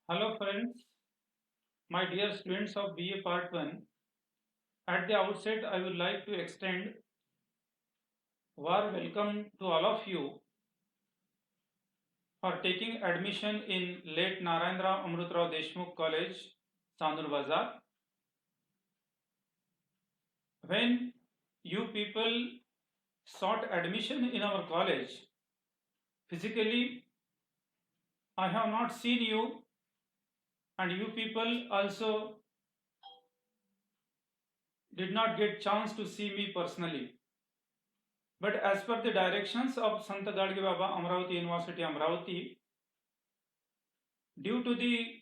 Hello friends, my dear students of BA Part 1. At the outset, I would like to extend warm welcome to all of you for taking admission in late Narendra Amrutrao Deshmukh College, Sandur Bazar. When you people sought admission in our college, physically I have not seen you, and you people also did not get chance to see me personally. But as per the directions of Sant Gadge Baba Amravati University Amravati, due to the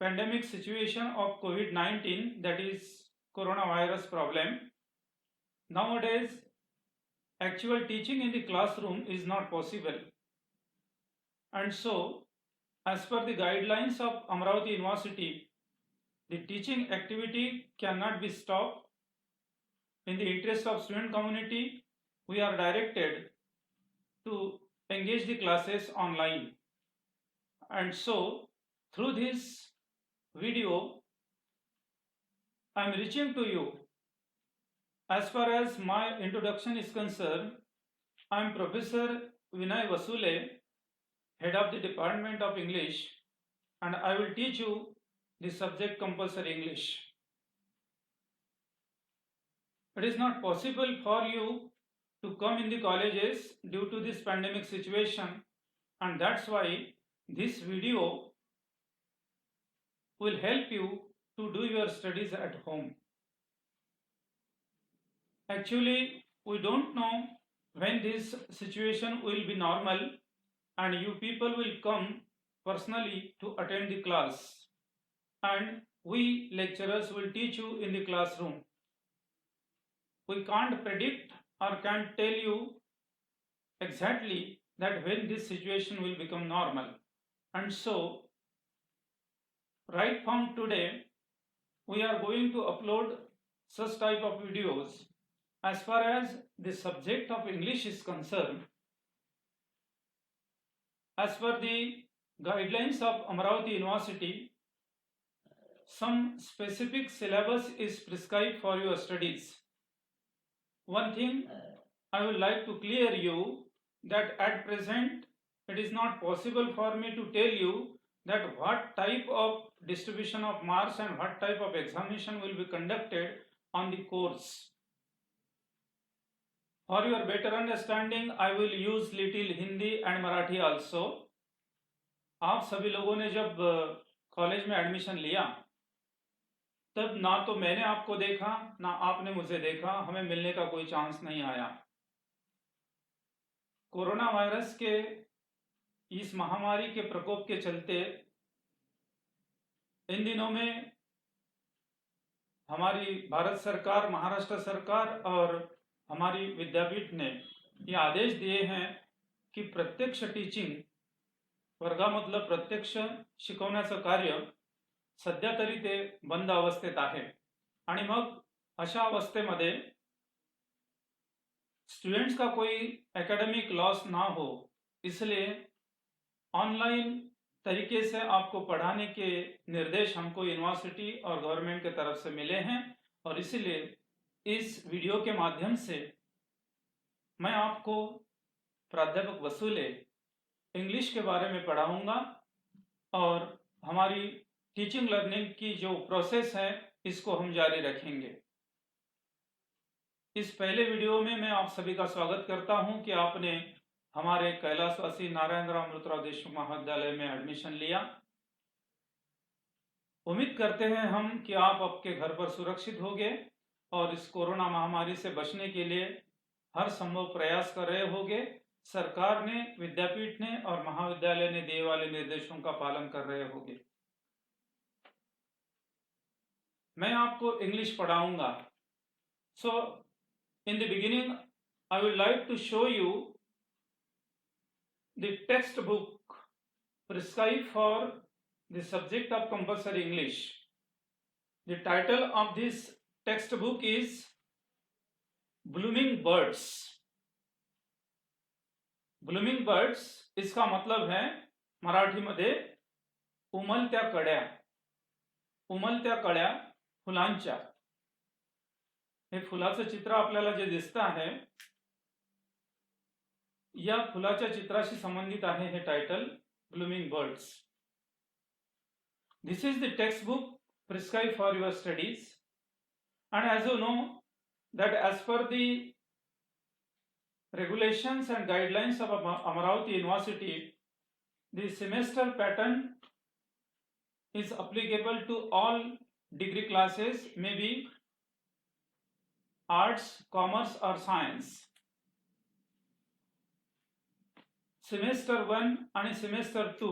pandemic situation of COVID-19, that is coronavirus problem, nowadays actual teaching in the classroom is not possible. And so, as per the guidelines of Amravati University, the teaching activity cannot be stopped. In the interest of student community, we are directed to engage the classes online. And so, through this video, I am reaching to you. As far as my introduction is concerned, I am Professor Vinay Vasule, Head of the Department of English, and I will teach you the subject compulsory English. It is not possible for you to come in the colleges due to this pandemic situation, and that's why this video will help you to do your studies at home. Actually, we don't know when this situation will be normal and you people will come personally to attend the class, and we lecturers will teach you in the classroom. We can't predict or can't tell you exactly that when this situation will become normal. And so, right from today, we are going to upload such type of videos. As far as the subject of English is concerned, as per the guidelines of Amravati University, some specific syllabus is prescribed for your studies. One thing I would like to clear you that at present it is not possible for me to tell you that what type of distribution of marks and what type of examination will be conducted on the course. For your better understanding, I will use little Hindi and Marathi also. आप सभी लोगों ने जब college में admission लिया तब ना तो मैंने आपको देखा ना आपने मुझे देखा, हमें मिलने का कोई चांस नहीं आया। कोरोना वायरस के इस महामारी के प्रकोप के चलते इन दिनों में हमारी भारत सरकार, महाराष्ट्र सरकार और हमारी विद्यापीठ ने ये आदेश दिए हैं की प्रत्यक्ष टीचिंग वर्गामधलं प्रत्यक्ष शिकवण्याचं कार्य सध्या तरी ते बंद अवस्थेत आहे। आणि मग अशा अवस्थेमध्ये स्टूडेंट्स का कोई एकेडमिक लॉस ना हो, इसलिए ऑनलाइन तरीके से आपको पढ़ाने के निर्देश हमको यूनिवर्सिटी और गवर्नमेंट के तरफ से मिले हैं, और इसलिए इस वीडियो के माध्यम से मैं आपको प्राध्यापक वसूले इंग्लिश के बारे में पढ़ाऊंगा और हमारी टीचिंग लर्निंग की जो प्रोसेस है इसको हम जारी रखेंगे। इस पहले वीडियो में मैं आप सभी का स्वागत करता हूं कि आपने हमारे कैलाशवासी नारायण अमृतराव देशमुख महाविद्यालय में एडमिशन लिया। उम्मीद करते हैं हम कि आप आपके घर पर सुरक्षित होंगे और इस कोरोना महामारी से बचने के लिए हर संभव प्रयास कर रहे होंगे। सरकार ने, विद्यापीठ ने और महाविद्यालय ने दिए वाले निर्देशों का पालन कर रहे होंगे। मैं आपको इंग्लिश पढ़ाऊंगा। So in the beginning I would like to show you the text book prescribed for the subject of compulsory English. The title of this textbook is Blooming Birds. Blooming Birds इसका मतलब है मराठी मध्ये उमलत्या कळ्या फुलांच्या. हे फुलाचं चित्र आपल्याला जे दिसतं आहे, या फुलाच्या चित्राशी संबंधित आहे हे title, blooming birds. This is the textbook prescribed for your studies, and as you know that as per the regulations and guidelines of Amaravati University, the semester pattern is applicable to all degree classes, maybe arts, commerce or science. Semester 1 आणि semester 2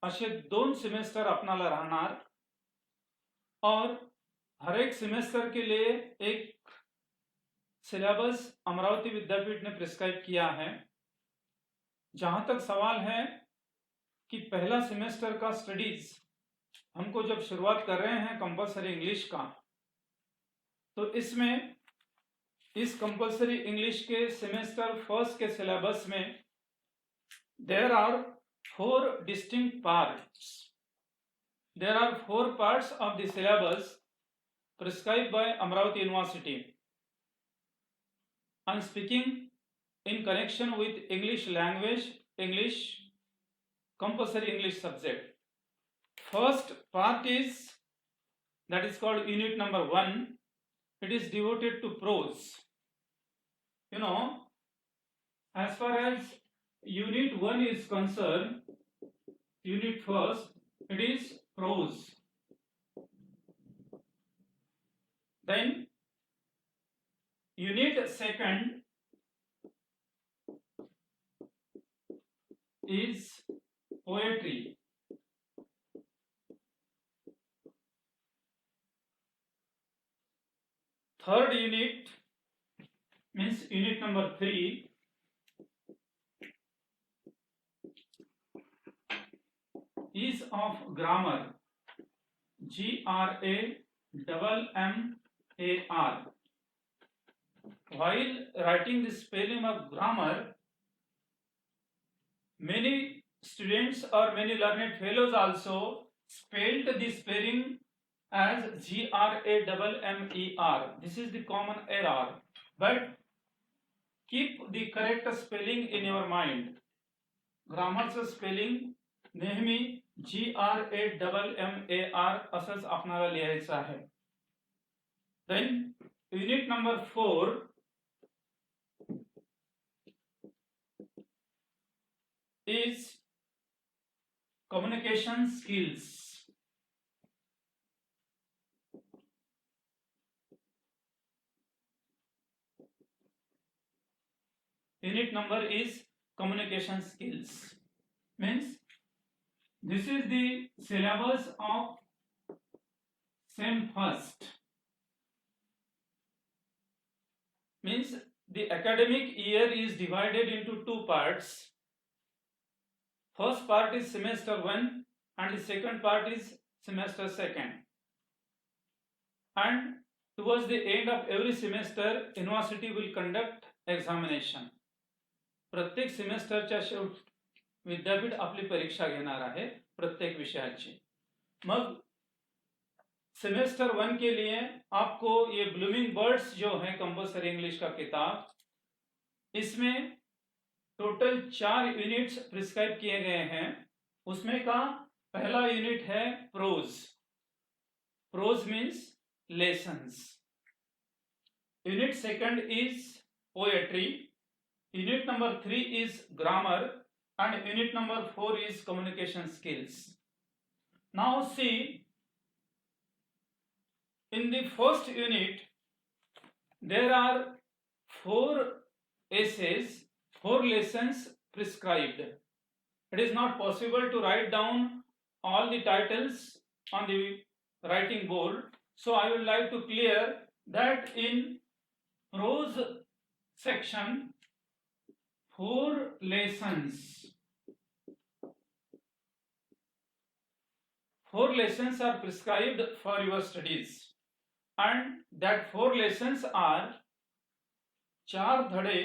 असे 2 semester आपणाला रहणार, और हर एक semester के लिए एक syllabus Amravati विद्यापीठ ने prescribe किया है. जहां तक सवाल है कि पहला सेमेस्टर का स्टडीज हमको जब शुरुआत कर रहे हैं कंपलसरी इंग्लिश का, तो इसमें इस कंपलसरी इंग्लिश के सेमेस्टर फर्स्ट के सिलेबस में there are 4 distinct parts. There are 4 parts of the syllabus prescribed by Amaravati University. I am speaking in connection with English language, English compulsory English subject. First part is, that is called unit number 1. It is devoted to prose. You know, as far as unit 1 is concerned, unit first, it is prose. Then unit second is poetry. Third unit means unit number 3 is of grammar, GRAMMAR. While writing the spelling of grammar, many students or many learned fellows also spelled the spelling as GRAMMER. This is the common error, but keep the correct spelling in your mind. ग्रामरचं spelling नेहमी GRAMMAR असंच आपणाला लिहायचं आहे. Then unit number 4 is communication skills. Unit number is communication skills. Means this is the syllabus of SEM first. Means the academic year is divided into 2 parts. First part is semester 1 and the second part is semester 2. And towards the end of every semester, university will conduct examination. प्रत्येक सेमेस्टरच्या शेवटी विद्यापीठ अपनी परीक्षा घेणार आहे प्रत्येक विषयाची. मग semester 1 के लिए आपको ये ब्लूमिंग बर्ड्स जो है कंपलसरी इंग्लिश का किताब, इसमें टोटल 4 यूनिट्स प्रिस्क्राइब किए गए हैं. उसमें का पहला यूनिट है prose. Prose means lessons. Unit second is poetry. Unit number 3 is grammar and unit number 4 is communication skills. Now see, in the first unit there are 4 essays, 4 lessons prescribed. It is not possible to write down all the titles on the writing board, so I would like to clear that in prose section 4 lessons. 4 lessons are prescribed for your studies, and that 4 lessons are 4 धडे.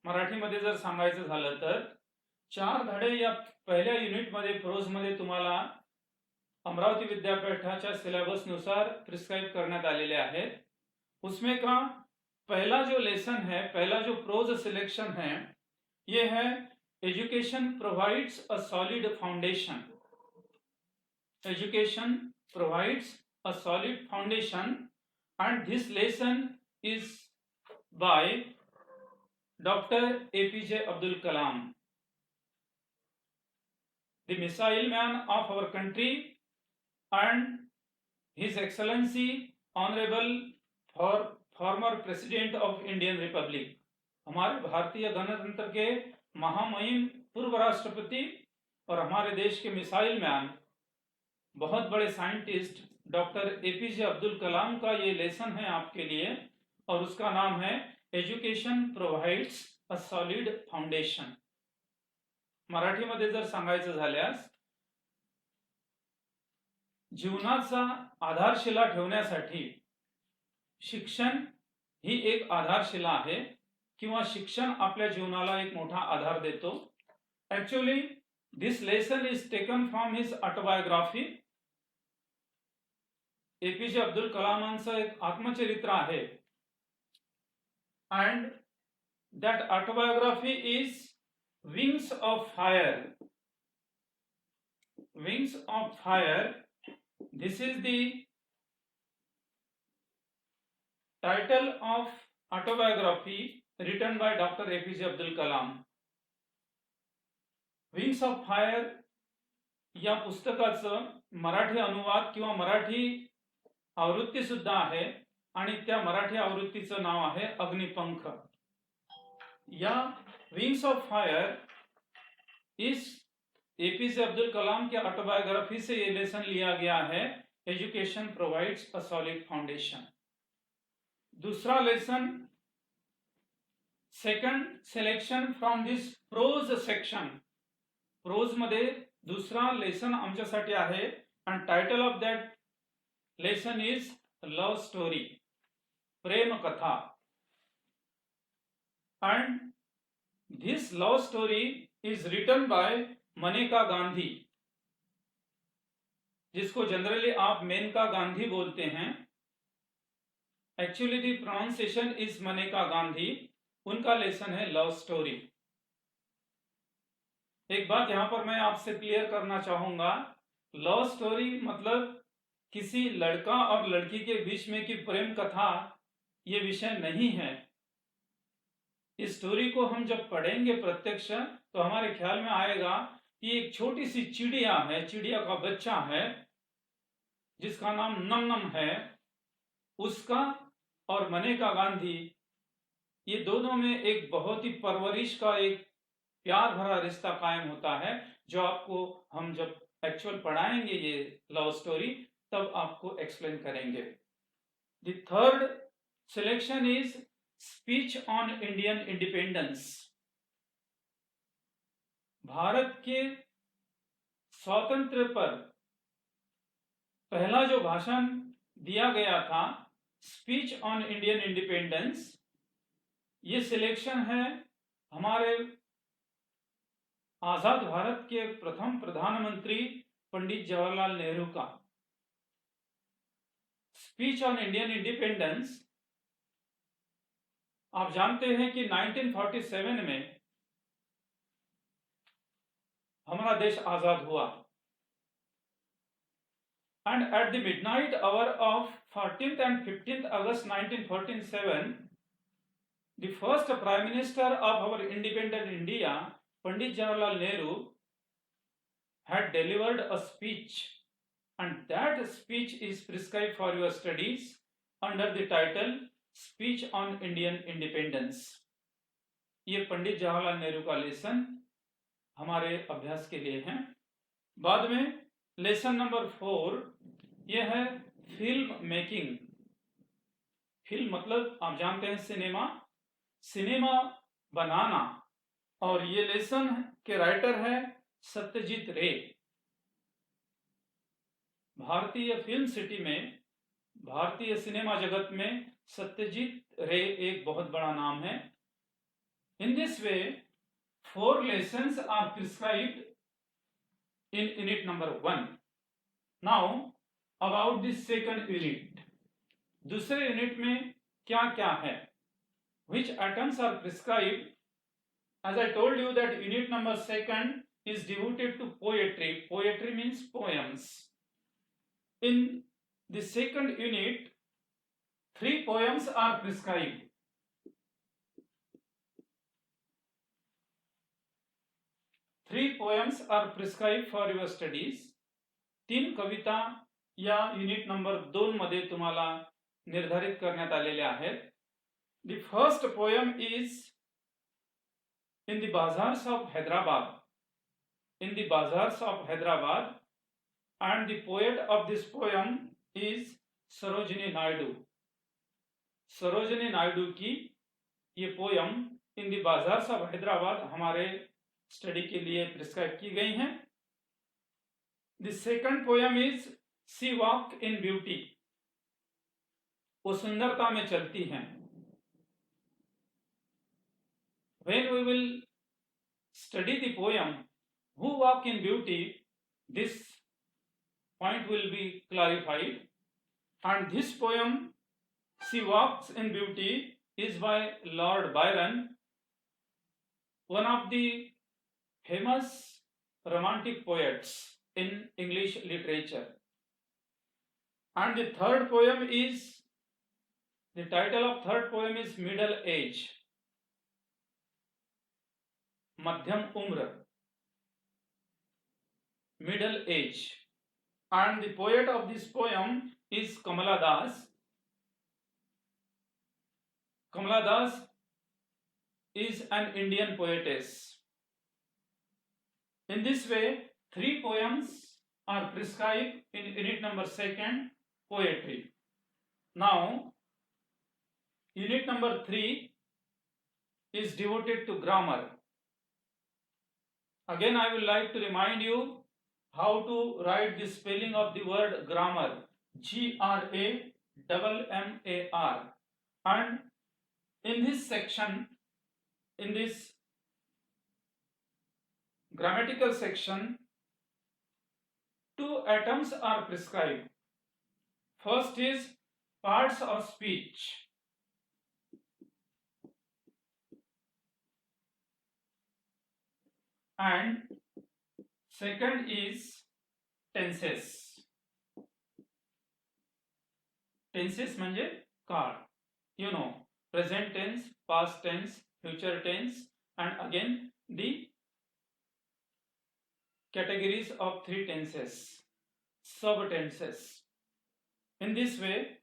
मराठीमध्ये जर सांगायचं झालं तर 4 धडे या पहिल्या unit मध्ये प्रोज मध्ये तुम्हाला अमरावती विद्यापीठाच्या सिलेबसनुसार प्रिस्क्राइब करण्यात आलेले आहेत. उसमें का पहला जो लेसन है, पहला जो प्रोज सिलेक्शन है, ये है education provides a solid foundation. Education provides a solid foundation and this lesson is by Dr. APJ Abdul Kalam, the missile man of our country and His Excellency Honorable former President of Indian Republic. हमारे भारतीय गणतंत्र के महामहिम पूर्व राष्ट्रपति और हमारे देश के मिसाइल मैन, बहुत बड़े साइंटिस्ट डॉक्टर एपीजे अब्दुल कलाम का ये लेसन है आपके लिए, और उसका नाम है एज्युकेशन प्रोव्हाइड्स अ सॉलिड फाउंडेशन. मराठीमध्ये जर सांगायचं झाल्यास, जीवनाचा आधारशिला ठेवण्यासाठी शिक्षण ही एक आधारशिला आहे, किंवा शिक्षण आपल्या जीवनाला एक मोठा आधार देतो. Actually this lesson is taken from his autobiography. APJ Abdul कलामांचं एक आत्मचरित्र आहे, and that autobiography is Wings of Fire. Wings of Fire. This is the title of autobiography written by Dr. APJ Abdul Kalam. Wings of Fire या पुस्तकाचं मराठी अनुवाद किंवा मराठी आवृत्ती सुद्धा आहे, आणि त्या मराठी आवृत्तीचं नाव आहे अग्निपंख. या विंग्स ऑफ फायर इस एपीजे अब्दुल कलाम के ऑटोबायोग्राफी से ये लेसन लिया गया है, education provides a solid foundation. दूसरा lesson, second selection from this prose section. Prose मध्ये दुसरा लेसन आमच्यासाठी आहे, आणि title of that lesson is love story, प्रेम कथा. And this love story is written by Maneka Gandhi, जिसको जनरली आप मेनका गांधी बोलते हैं. Actually the pronunciation is Maneka Gandhi. उनका लेसन है लव स्टोरी. एक बात यहां पर मैं आपसे क्लियर करना चाहूंगा, लव स्टोरी मतलब किसी लड़का और लड़की के बीच में की प्रेम कथा ये विषय नहीं है. इस स्टोरी को हम जब पढ़ेंगे प्रत्यक्ष, तो हमारे ख्याल में आएगा कि एक छोटी सी चिड़िया है, चिड़िया का बच्चा है जिसका नाम नम है, उसका और मनेका गांधी, ये दोनों में एक बहुत ही परवरिश का एक प्यार भरा रिश्ता कायम होता है, जो आपको हम जब एक्चुअल पढ़ाएंगे ये लव स्टोरी, तब आपको एक्सप्लेन करेंगे. The third selection is speech on Indian independence. Bharat के स्वातंत्र्य पर पहला जो भाषण दिया गया था, स्पीच ऑन इंडियन इंडिपेंडेंस, ये सिलेक्शन है हमारे आजाद भारत के प्रथम प्रधानमंत्री पंडित जवाहरलाल नेहरू का. स्पीच ऑन इंडियन इंडिपेंडेंस, आप जानते हैं कि 1947 में हमारा देश आजाद हुआ, and at the midnight hour of 14th and 15th August 1947, the first Prime Minister of our independent India, Pandit Jawaharlal Nehru, had delivered a speech, and that speech is prescribed for your studies under the title Speech on Indian Independence. ये पंडित जवाहरलाल नेहरू का lesson हमारे अभ्यास के लिए है. बाद में lesson number 4, ये है फिल्म मेकिंग. फिल्म मतलब आप जानते हैं सिनेमा, सिनेमा बनाना, और ये लेसन के राइटर है सत्यजीत रे. भारतीय फिल्म सिटी में, भारतीय सिनेमा जगत में सत्यजीत रे एक बहुत बड़ा नाम है. In this way 4 lessons are prescribed in unit number 1. Now about this second unit. दूसरे यूनिट में क्या क्या है? Which atoms are prescribed? As I told you that unit number second is devoted to poetry. Poetry means poems. In the second unit, 3 poems are prescribed. 3 poems are prescribed for your studies. 3 कविता या unit number 2 मध्ये तुम्हाला निर्धारित करण्यात आलेल्या आहेत. The first poem is in the bazaars of Hyderabad. In the bazaars of Hyderabad, and the poet of this poem is Sarojini Naidu. Sarojini Naidu की ये poem in the bazaars of Hyderabad हमारे study के लिए prescribe की गई हैं. The second poem is she walks in beauty. वो सुंदरता में चलती हैं. When we will study the poem Who Walk in Beauty, this point will be clarified. And this poem She Walks in Beauty is by Lord Byron, one of the famous romantic poets in English literature. And the third poem is, the title of third poem is Middle Age. मध्यम उम्र, middle age. And the poet of this poem is Kamala Das. Kamala Das is an Indian poetess. In this way, 3 poems are prescribed in unit number 2, poetry. Now, unit number 3 is devoted to grammar. Again, I would like to remind you how to write the spelling of the word grammar. Grammar. And in this section, in this grammatical section, 2 atoms are prescribed. First is parts of speech. And second is tenses. Tenses म्हणजे काळ. You know, present tense, past tense, future tense, and again the categories of 3 tenses, sub-tenses. In this way,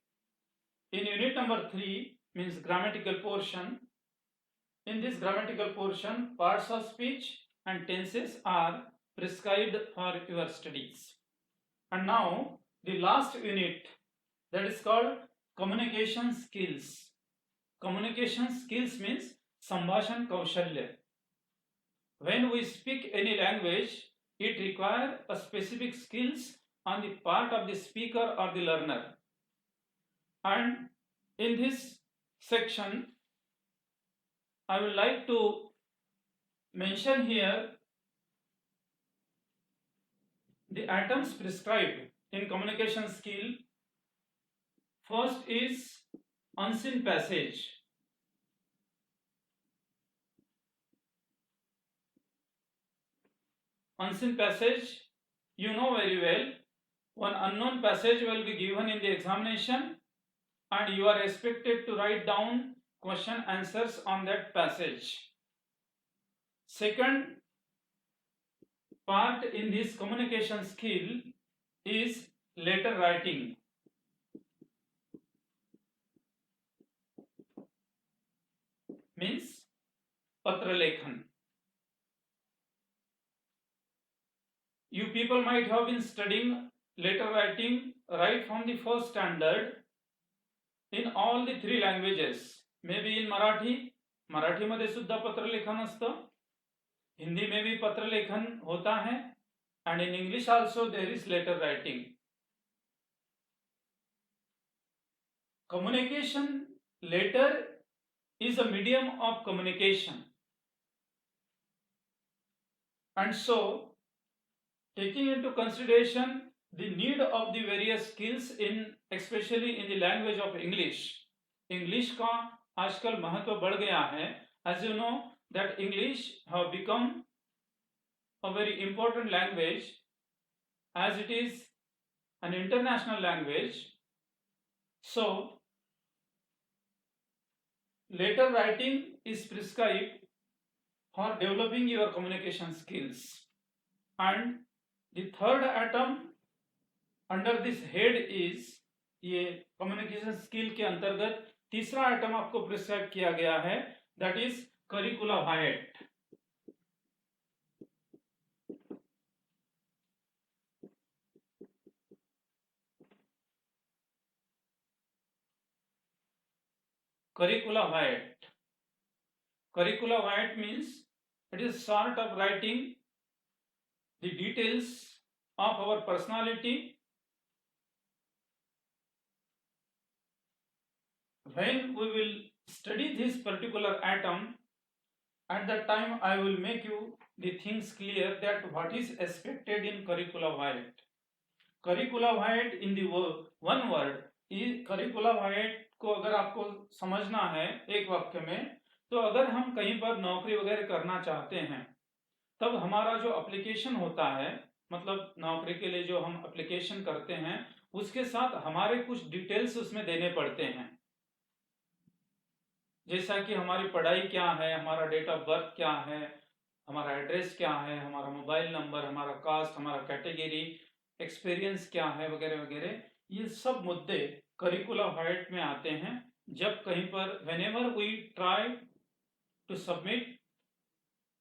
in unit number 3 means grammatical portion. In this grammatical portion, parts of speech and tenses are prescribed for your studies. And now the last unit, that is called communication skills. Communication skills means संभाषण कौशल्य. When we speak any language, it requires a specific skills on the part of the speaker or the learner. And in this section, I would like to mention here the items prescribed in communication skill. First is unseen passage. Unseen passage, you know very well. One unknown passage will be given in the examination, and you are expected to write down question answers on that passage. Second part in this communication skill is letter writing. Means patra lekhan. You people might have been studying letter writing right from the first standard in all the 3 languages. Maybe in Marathi मध्ये सुद्धा पत्रलेखन असतं. हिंदी में भी पत्र लेखन होता है. And in English also there is letter writing. Communication, letter is a medium of communication. And so, taking into consideration the need of the various skills in especially in the language of English. English का आजकल महत्व बढ़ गया है. As you know that English have become a very important language as it is an international language. So letter writing is prescribed for developing your communication skills. And the third item under this head is, ये communication skill के अंतर्गत तीसरा item आपको prescribe किया गया है, that is करिकुला white. Curricula vitae. Curricula vitae means it is sort of writing the details of our personality. When we will study this particular item, at that time I will make you the things clear that what is expected in curricula vitae. Curricula vitae in the one word is curricula vitae को अगर आपको समझना है एक वाक्य में, तो अगर हम कहीं पर नौकरी वगैरह करना चाहते हैं तब हमारा जो एप्लीकेशन होता है, मतलब नौकरी के लिए जो हम एप्लीकेशन करते हैं उसके साथ हमारे कुछ डिटेल्स उसमें देने पड़ते हैं, जैसा कि हमारी पढ़ाई क्या है, हमारा डेट ऑफ बर्थ क्या है, हमारा एड्रेस क्या है, हमारा मोबाइल नंबर, हमारा कास्ट, हमारा कैटेगरी, एक्सपीरियंस क्या है वगैरह वगैरह. ये सब मुद्दे करिकुला वाइट में आते हैं. जब कहीं पर whenever we try to submit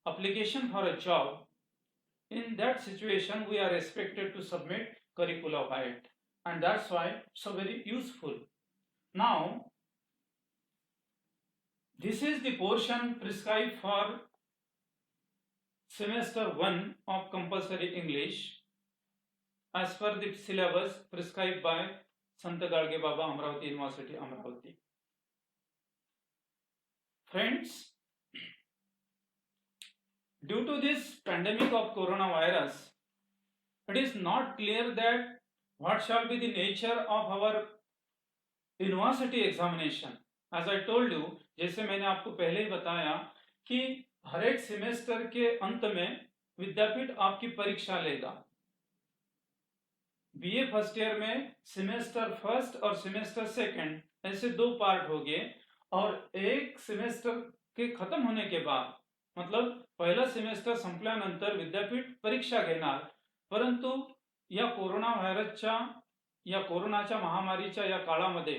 application for a job, in that situation we are expected to submit curricula vitae, and that's why so very useful. Now this is the portion prescribed for semester 1 of compulsory English as per the syllabus prescribed by Sant Gadge Baba, Amravati University, Amravati. Friends, due to this pandemic of coronavirus, it is not clear that what shall be the nature of our university examination. As I told you, जैसे मैंने आपको पहले ही बताया कि हर एक semester के अंत में विद्यापीठ आपकी परीक्षा लेगा. बीए फर्स्ट ईयर में सेमेस्टर फर्स्ट और सेमेस्टर सेकंड ऐसे दो पार्ट हो गए, और एक सेमेस्टर के खत्म होने के बाद, मतलब पहिला सेमेस्टर संपल्यानंतर विद्यापीठ परीक्षा घेणार. परंतु या कोरोना व्हायरसच्या या कोरोनाच्या महामारीच्या या काळामध्ये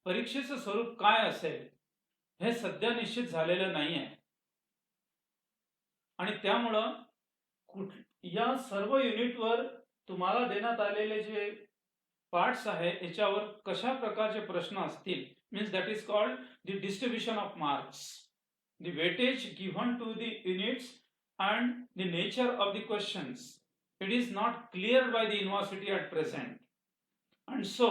परीक्षेचं स्वरूप काय असेल हे सध्या निश्चित झालेलं नाहीये, आणि त्यामुळं या सर्व युनिटवर तुम्हाला देण्यात आलेले जे पार्ट्स आहे याच्यावर कशा प्रकारचे प्रश्न असतील, means that is called the distribution of marks, the weightage given to the units and the nature of the questions, it is not clear by the university at present, and so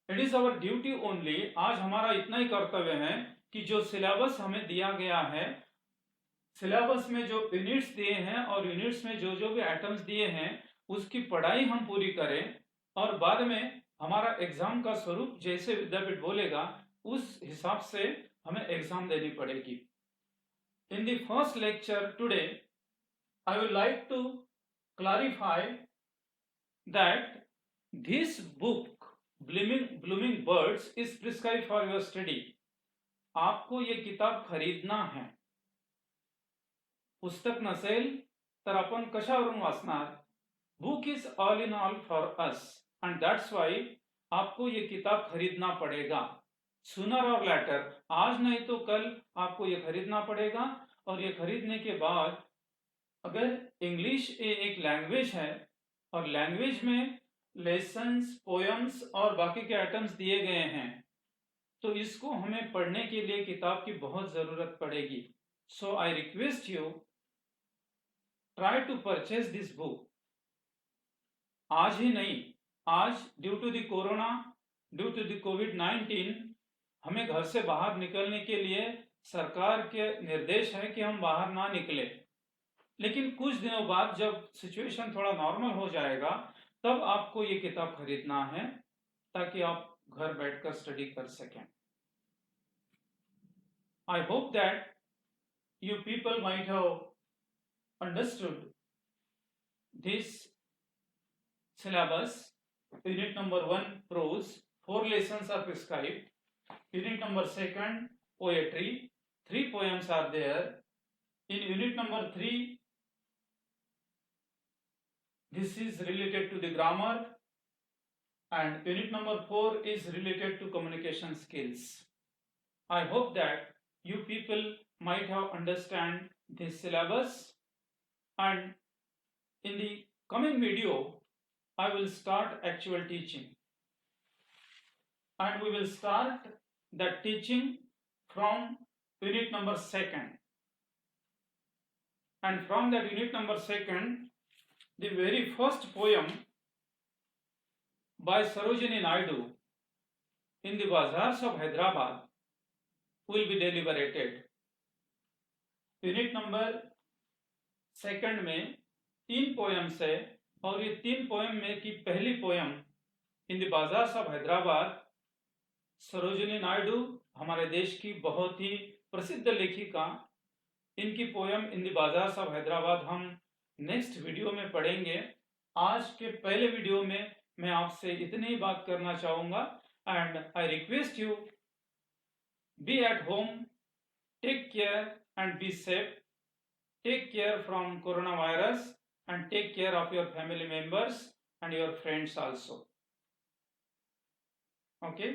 it is our duty only. आज हमारा इतना ही कर्तव्य है कि जो syllabus हमें दिया गया है, सिलेबस में जो यूनिट्स दिए हैं और यूनिट्स में जो जो भी आइटम्स दिए हैं उसकी पढ़ाई हम पूरी करें, और बाद में हमारा एग्जाम का स्वरूप जैसे विद्यापीठ बोलेगा उस हिसाब से हमें एग्जाम देनी पड़ेगी. In the first lecture today, I would like to clarify that this book, Blooming Birds, is prescribed for your study. आपको ये किताब खरीदना है. पुस्तक नसेल तर आपण कशावरून वाचणार? Book is all in all for us, and that's why आपको ये किताब खरीदना पड़ेगा. Sooner or later, आज नहीं तो कल आपको ये खरीदना पड़ेगा, और ये खरीदने के बाद अगर इंग्लिश एक लैंग्वेज है और लैंग्वेज में लेसन्स, पोएम्स और बाकी के आइटम्स दिए गए हैं, तो इसको हमें पढ़ने के लिए किताब की बहुत जरूरत पड़ेगी. So I request you, try to purchase this book. आज ही नहीं, आज due to the corona, due to the कोविड-19 हमें घर से बाहर निकलने के लिए सरकार के निर्देश है कि हम बाहर ना निकले. लेकिन कुछ दिनों बाद जब सिचुएशन थोड़ा नॉर्मल हो जाएगा तब आपको ये किताब खरीदना है ताकि आप घर बैठकर स्टडी कर सकें. I hope that you people might have understood this syllabus. Unit number 1 prose, 4 lessons are prescribed. Unit number 2 poetry, 3 poems are there. In unit number 3, this is related to the grammar, and unit number 4 is related to communication skills. I hope that you people might have understand this syllabus, and in the coming video I will start actual teaching, and we will start the teaching from unit number 2, and from that unit number 2 the very first poem by Sarojini Naidu, In the Bazaars of Hyderabad, will be deliberated. Unit number 2 में 3 poems है और ये 3 poem में की पहली poem in the bazaars of Hyderabad, Sarojini Naidu हमारे देश की बहुत ही प्रसिद्ध लेखिका, इनकी poem in the bazaars of Hyderabad हम नेक्स्ट वीडियो में पढ़ेंगे. आज के पहले वीडियो में मैं आपसे इतनी ही बात करना चाहूंगा, and I request you be at home, take care and be safe. Take care from coronavirus and take care of your family members and your friends also. Okay.